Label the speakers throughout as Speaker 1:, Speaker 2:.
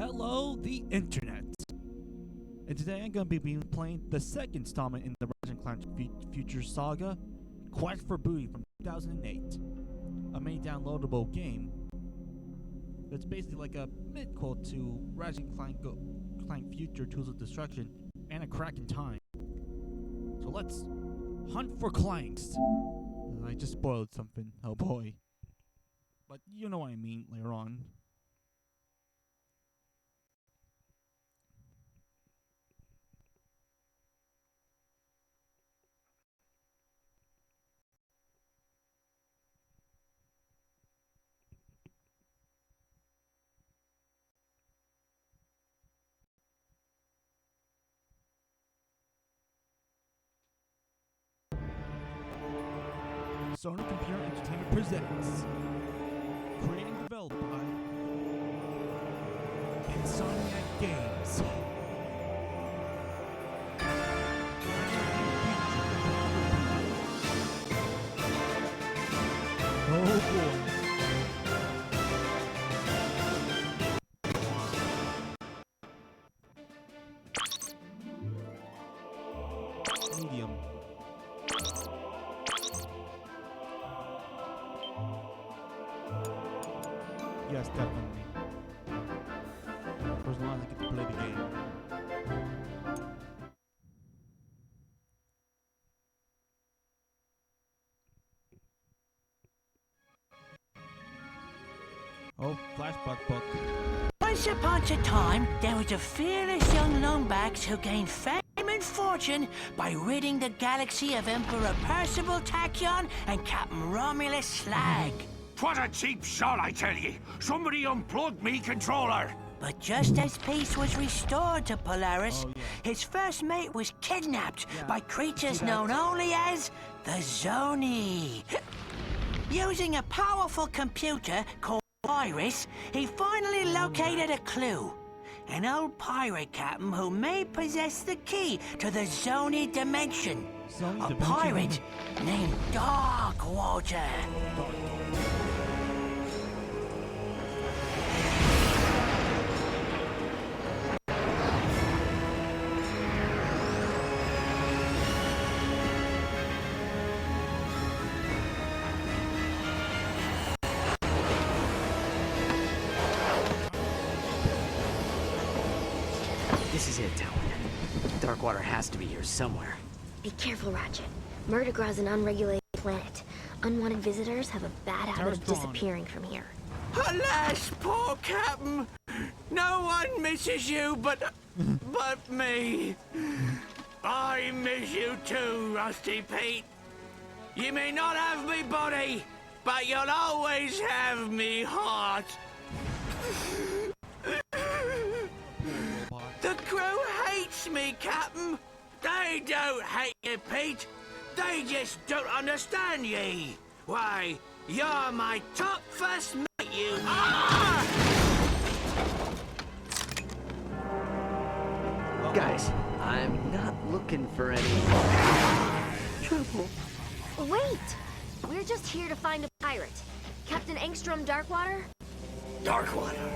Speaker 1: Hello, the internet. And today I'm going to be playing the second installment in the Ratchet Future Saga, Quest for Booty from 2008. A main downloadable game that's basically like a mid-quote to Ratchet Clank Future Tools of Destruction and A Crack in Time. So let's hunt for clanks. I just spoiled something, oh boy. But you know what I mean later on. Sony Computer Entertainment presents, created and developed by Insomniac Games. Oh boy. Medium. Yes, definitely. For as long as I get to play the game. Oh, flashback book.
Speaker 2: Once upon a time, there was a fearless young lungbags who gained fame and fortune by ridding the galaxy of Emperor Percival Tachyon and Captain Romulus Slag.
Speaker 3: What a cheap shot, I tell ye! Somebody unplugged me controller!
Speaker 2: But just as peace was restored to Polaris, his first mate was kidnapped by creatures known only as the Zoni. Using a powerful computer called Iris, he finally located a clue. An old pirate captain who may possess the key to the Zoni dimension. A pirate named Darkwater.
Speaker 4: This is it, Talon. Darkwater has to be here somewhere.
Speaker 5: Be careful, Ratchet. Murdergrow's an unregulated planet. Unwanted visitors have a bad habit of disappearing from here.
Speaker 6: Alas, poor Captain! No one misses you but me. I miss you too, Rusty Pete. You may not have me body, but you'll always have me heart. The crew hates me, Captain. They don't hate you, Pete. They just don't understand ye. Why, you're my top first mate, you are!
Speaker 4: Guys, I'm not looking for any trouble.
Speaker 5: Wait! We're just here to find a pirate. Captain Engstrom Darkwater?
Speaker 3: Darkwater.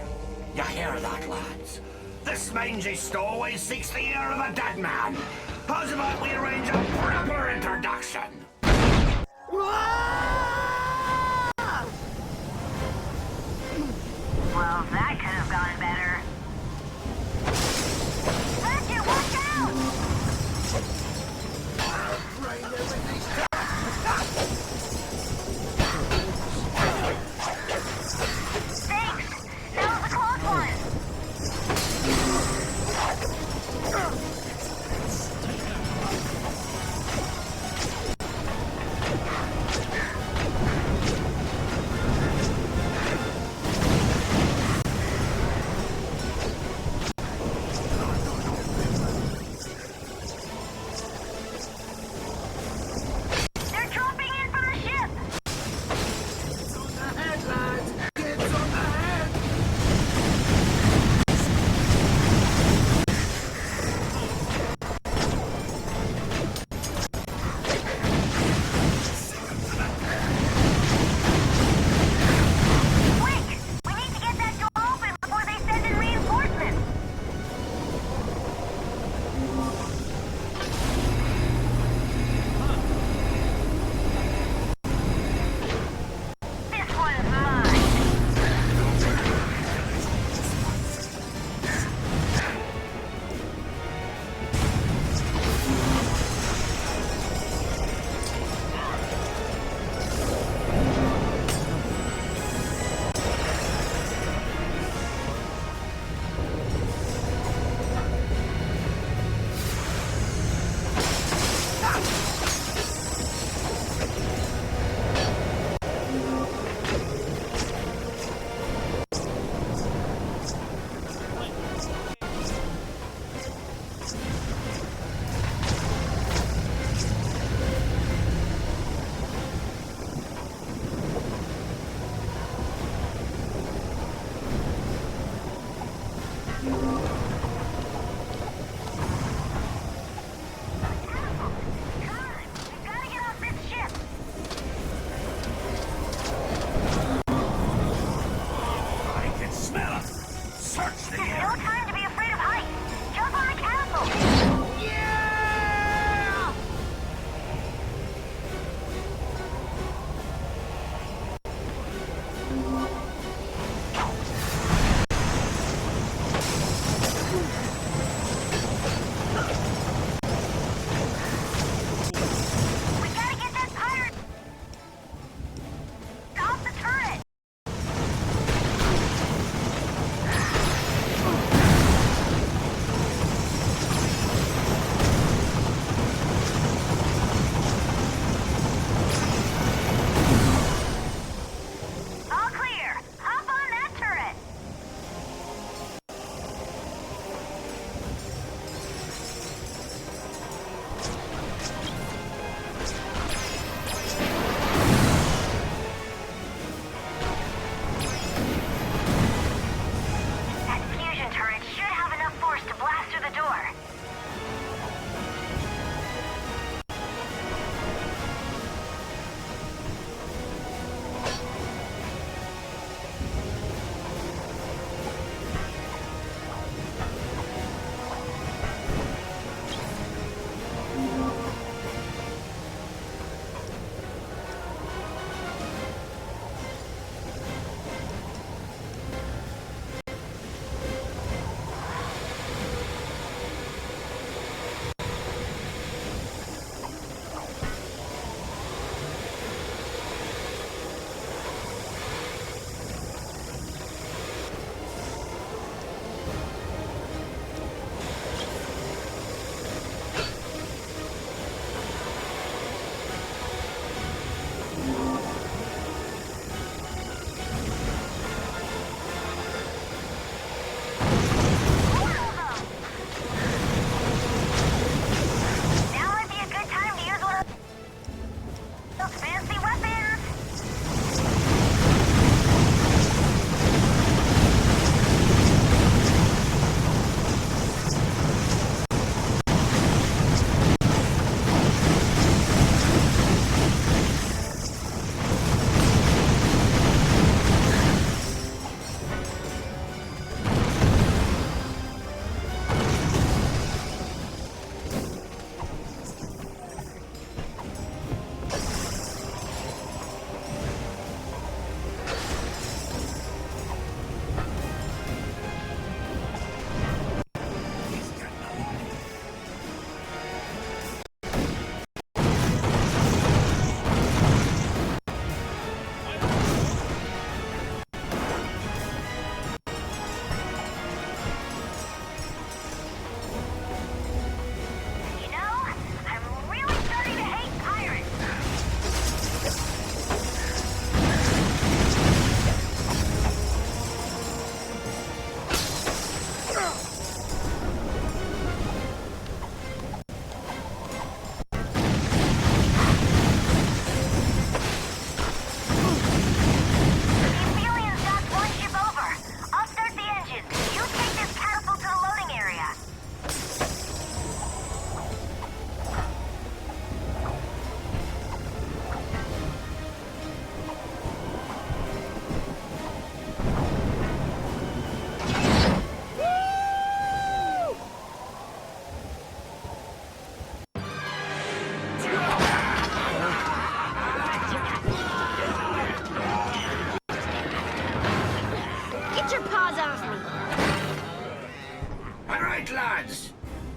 Speaker 3: You hear that, lads? This mangy stowaway seeks the ear of a dead man. How's about we arrange a proper introduction?
Speaker 2: Well, that could have gone better. Ratchet, watch out! Thanks! That was a close one!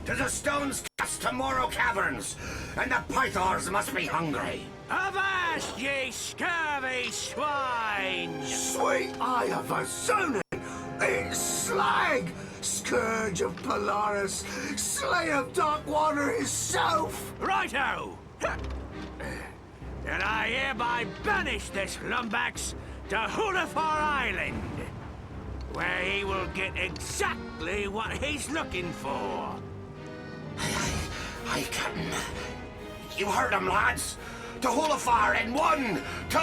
Speaker 3: To the stones cast tomorrow caverns, and the pythons must be hungry.
Speaker 6: Avast, ye scurvy swine!
Speaker 3: Sweet eye of a zonin! It's Slag! Scourge of Polaris, Slayer of Darkwater himself!
Speaker 6: Righto! And I hereby banish this lumbax to Hulafar Island, where he will get exactly what he's looking for.
Speaker 3: Aye, Captain. You heard him, lads. To Hulafar in 1, 2...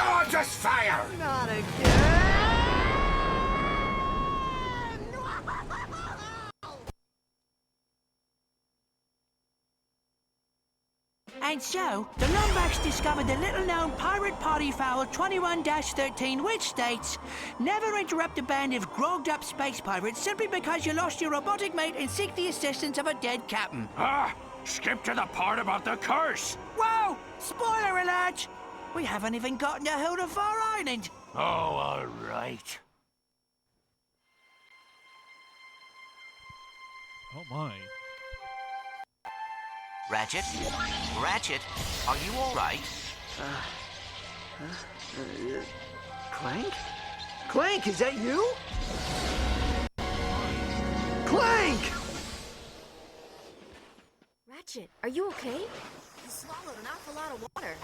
Speaker 3: Oh, just fire!
Speaker 2: Not again! And so, the Lombaks discovered the little-known pirate party foul 21-13, which states, never interrupt a band of grogged-up space pirates simply because you lost your robotic mate and seek the assistance of a dead captain.
Speaker 3: Ah! Skip to the part about the curse!
Speaker 2: Whoa! Spoiler alert! We haven't even gotten to Hildefar Island.
Speaker 3: Oh, all right.
Speaker 1: Oh my.
Speaker 2: Ratchet? Ratchet, are you all right?
Speaker 4: Clank? Clank, is that you? Clank!
Speaker 5: Ratchet, are you okay? You swallowed an awful lot of water.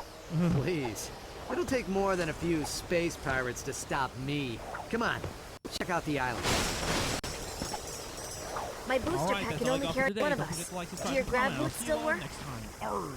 Speaker 4: Please. It'll take more than a few space pirates to stop me. Come on, check out the island.
Speaker 5: My booster
Speaker 1: Alright,
Speaker 5: pack
Speaker 1: that's
Speaker 5: can
Speaker 1: all I
Speaker 5: only
Speaker 1: got for
Speaker 5: carry
Speaker 1: today.
Speaker 5: one of
Speaker 1: Don't
Speaker 5: us.
Speaker 1: forget to like,
Speaker 5: Do
Speaker 1: subscribe,
Speaker 5: your
Speaker 1: and
Speaker 5: grab
Speaker 1: comment. I'll
Speaker 5: boots
Speaker 1: see you
Speaker 5: still
Speaker 1: all
Speaker 5: work?
Speaker 1: next time. Arrgh.